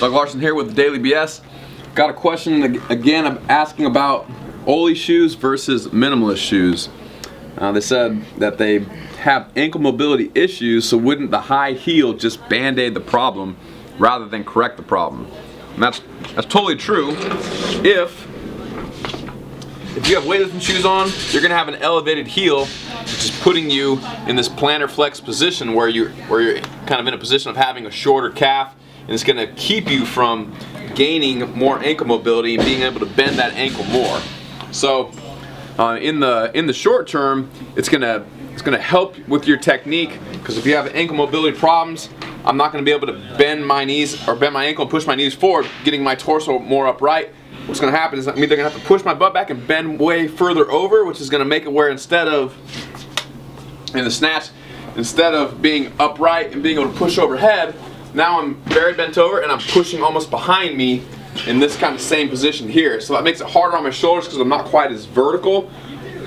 Doug Larson here with the Daily BS. Got a question again. I'm asking about OLY shoes versus minimalist shoes. They said that they have ankle mobility issues, so wouldn't the high heel just band-aid the problem rather than correct the problem? And that's totally true. If you have weightlifting shoes on, you're gonna have an elevated heel, which is putting you in this plantar flex position where you're kind of in a position of having a shorter calf, and it's gonna keep you from gaining more ankle mobility and being able to bend that ankle more. So in the short term, it's gonna help with your technique, because if you have ankle mobility problems, I'm not gonna be able to bend my knees or bend my ankle and push my knees forward, getting my torso more upright. What's gonna happen is I'm either gonna have to push my butt back and bend way further over, which is gonna make it where instead of, in the snatch, instead of being upright and being able to push overhead, now I'm very bent over and I'm pushing almost behind me in this kind of same position here. So that makes it harder on my shoulders because I'm not quite as vertical.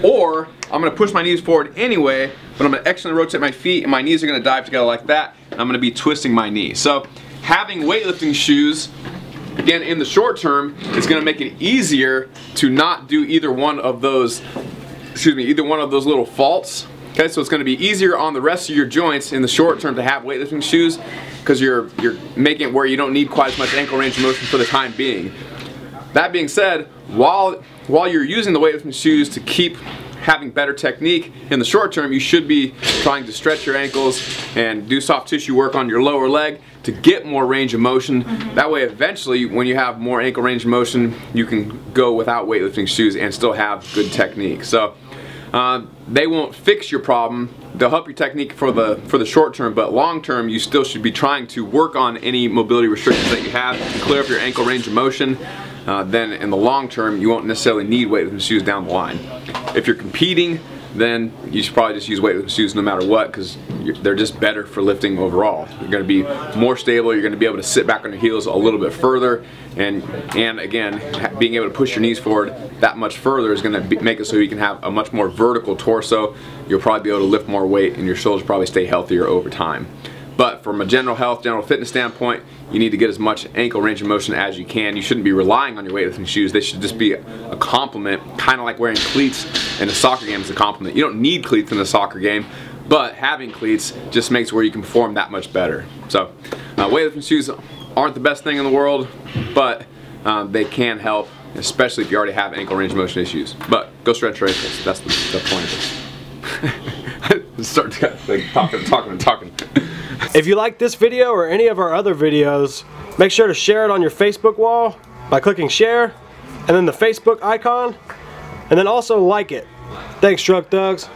Or I'm going to push my knees forward anyway, but I'm going to externally rotate my feet and my knees are going to dive together like that, and I'm going to be twisting my knee. So having weightlifting shoes, again, in the short term, is going to make it easier to not do either one of those, either one of those little faults. Okay, so it's going to be easier on the rest of your joints in the short term to have weightlifting shoes, because you're making it where you don't need quite as much ankle range of motion for the time being. That being said, while you're using the weightlifting shoes to keep having better technique, in the short term you should be trying to stretch your ankles and do soft tissue work on your lower leg to get more range of motion. That way eventually when you have more ankle range of motion, you can go without weightlifting shoes and still have good technique. So they won't fix your problem. They'll help your technique for the short term, but long term you still should be trying to work on any mobility restrictions that you have to clear up your ankle range of motion. Then in the long term you won't necessarily need weightlifting shoes down the line. If you're competing, then you should probably just use weightlifting shoes no matter what, because they're just better for lifting overall. You're going to be more stable, you're going to be able to sit back on your heels a little bit further, and again, being able to push your knees forward that much further is going to make it so you can have a much more vertical torso. You'll probably be able to lift more weight and your shoulders probably stay healthier over time. But from a general health, general fitness standpoint, you need to get as much ankle range of motion as you can. You shouldn't be relying on your weightlifting shoes. They should just be a complement, kind of like wearing cleats in a soccer game is a complement. You don't need cleats in a soccer game, but having cleats just makes where you can perform that much better. So weightlifting shoes aren't the best thing in the world, but they can help, especially if you already have ankle range of motion issues. But go stretch your ankles. That's the point of it. Start talking. If you like this video or any of our other videos, make sure to share it on your Facebook wall by clicking share, and then the Facebook icon, and then also like it. Thanks, Shrugged Thugs.